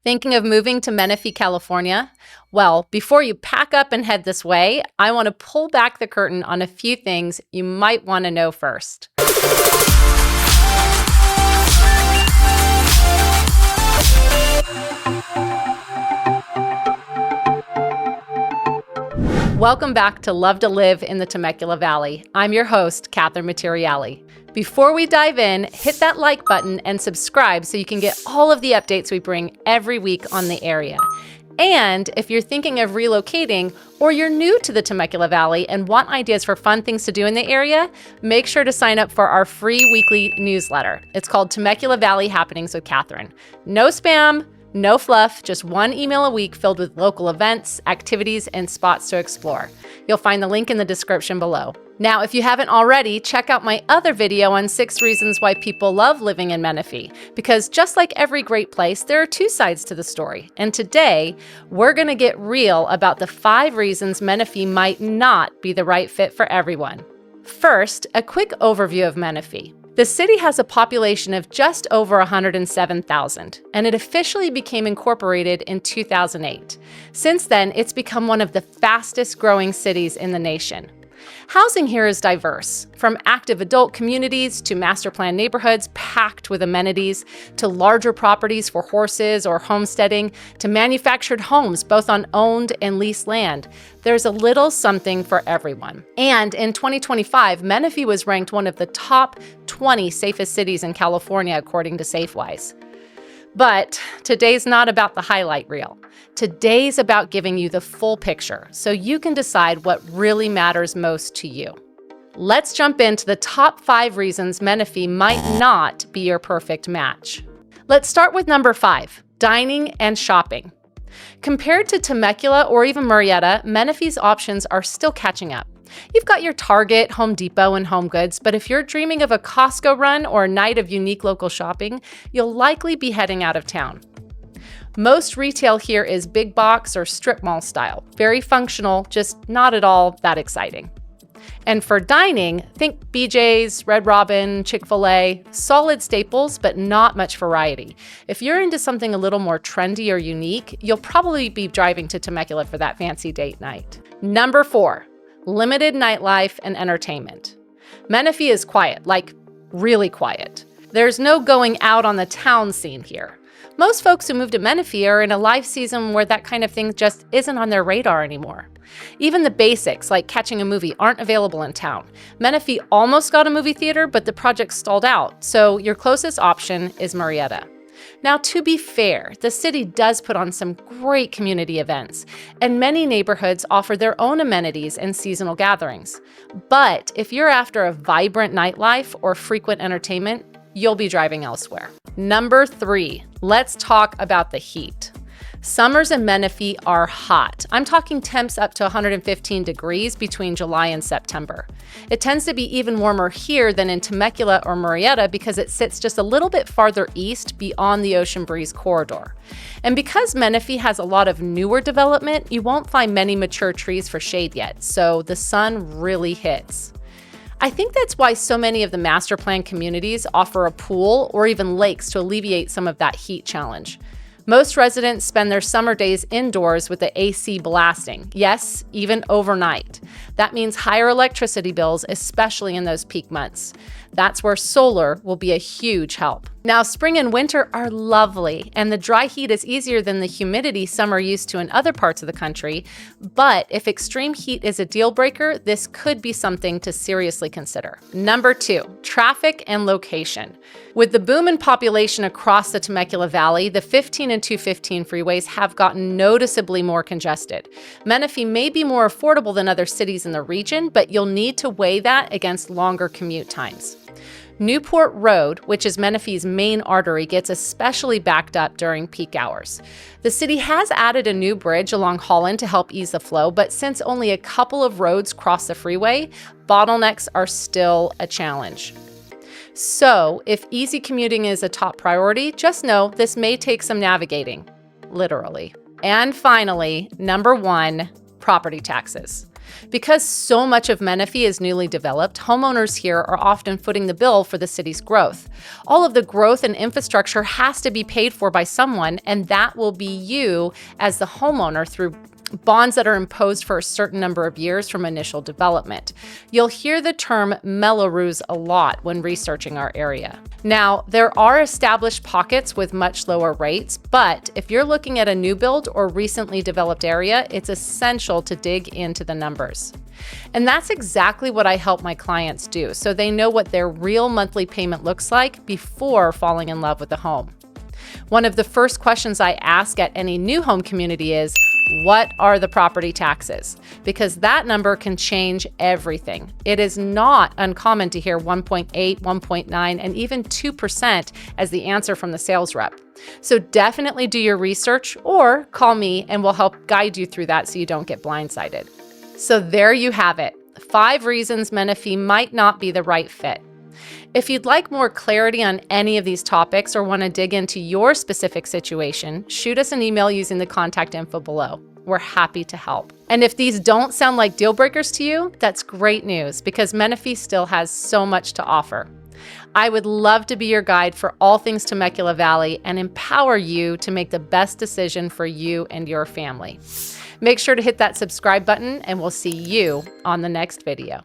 Thinking of moving to Menifee, California? Well, before you pack up and head this way, I want to pull back the curtain on a few things you might want to know first. Welcome back to Love to Live in the Temecula Valley. I'm your host, Katherine. Before we dive in, hit that like button and subscribe so you can get all of the updates we bring every week on the area. And if you're thinking of relocating or you're new to the Temecula Valley and want ideas for fun things to do in the area, make sure to sign up for our free weekly newsletter. It's called Temecula Valley Happenings with Katherine. No spam, no fluff, just one email a week filled with local events, activities, and spots to explore. You'll find the link in the description below. Now, if you haven't already, check out my other video on 6 reasons why people love living in Menifee. Because just like every great place, there are 2 sides to the story. And today, we're going to get real about the 5 reasons Menifee might not be the right fit for everyone. First, a quick overview of Menifee. The city has a population of just over 107,000, and it officially became incorporated in 2008. Since then, it's become one of the fastest growing cities in the nation. Housing here is diverse, from active adult communities to master plan neighborhoods packed with amenities, to larger properties for horses or homesteading, to manufactured homes both on owned and leased land. There's a little something for everyone. And in 2025, Menifee was ranked one of the top 20 safest cities in California according to Safewise. But today's not about the highlight reel. Today's about giving you the full picture so you can decide what really matters most to you. Let's jump into the top 5 reasons Menifee might not be your perfect match. Let's start with number 5, dining and shopping. Compared to Temecula or even Murrieta, Menifee's options are still catching up. You've got your Target, Home Depot, and Home Goods, but if you're dreaming of a Costco run or a night of unique local shopping, you'll likely be heading out of town. Most retail here is big box or strip mall style. Very functional, just not at all that exciting. And for dining, think BJ's, Red Robin, Chick-fil-A, solid staples, but not much variety. If you're into something a little more trendy or unique, you'll probably be driving to Temecula for that fancy date night. Number 4, limited nightlife and entertainment. Menifee is quiet, like really quiet. There's no going out on the town scene here. Most folks who move to Menifee are in a life season where that kind of thing just isn't on their radar anymore. Even the basics, like catching a movie, aren't available in town. Menifee almost got a movie theater, but the project stalled out, so your closest option is Murrieta. Now, to be fair, the city does put on some great community events, and many neighborhoods offer their own amenities and seasonal gatherings. But if you're after a vibrant nightlife or frequent entertainment, you'll be driving elsewhere. Number 3, let's talk about the heat. Summers in Menifee are hot. I'm talking temps up to 115 degrees between July and September. It tends to be even warmer here than in Temecula or Murrieta because it sits just a little bit farther east beyond the ocean breeze corridor. And because Menifee has a lot of newer development, you won't find many mature trees for shade yet, so the sun really hits. I think that's why so many of the master plan communities offer a pool or even lakes to alleviate some of that heat challenge. Most residents spend their summer days indoors with the AC blasting. Yes, even overnight. That means higher electricity bills, especially in those peak months. That's where solar will be a huge help. Now, spring and winter are lovely, and the dry heat is easier than the humidity some are used to in other parts of the country. But if extreme heat is a deal breaker, this could be something to seriously consider. Number 2, traffic and location. With the boom in population across the Temecula Valley, the 15 and 215 freeways have gotten noticeably more congested. Menifee may be more affordable than other cities in the region, but you'll need to weigh that against longer commute times. Newport Road, which is Menifee's main artery, gets especially backed up during peak hours. The city has added a new bridge along Holland to help ease the flow, but since only a couple of roads cross the freeway, bottlenecks are still a challenge. So, if easy commuting is a top priority, just know this may take some navigating, literally. And finally, number 1, property taxes. Because so much of Menifee is newly developed, homeowners here are often footing the bill for the city's growth. All of the growth and infrastructure has to be paid for by someone, and that will be you as the homeowner through bonds that are imposed for a certain number of years from initial development. You'll hear the term Mello-Roos a lot when researching our area. Now, there are established pockets with much lower rates, but if you're looking at a new build or recently developed area, it's essential to dig into the numbers. And that's exactly what I help my clients do, so they know what their real monthly payment looks like before falling in love with the home. One of the first questions I ask at any new home community is, what are the property taxes? Because that number can change everything. It is not uncommon to hear 1.8, 1.9, and even 2% as the answer from the sales rep. So definitely do your research or call me and we'll help guide you through that so you don't get blindsided. So there you have it. 5 reasons Menifee might not be the right fit. If you'd like more clarity on any of these topics or want to dig into your specific situation, shoot us an email using the contact info below. We're happy to help. And if these don't sound like deal breakers to you, that's great news because Menifee still has so much to offer. I would love to be your guide for all things Temecula Valley and empower you to make the best decision for you and your family. Make sure to hit that subscribe button and we'll see you on the next video.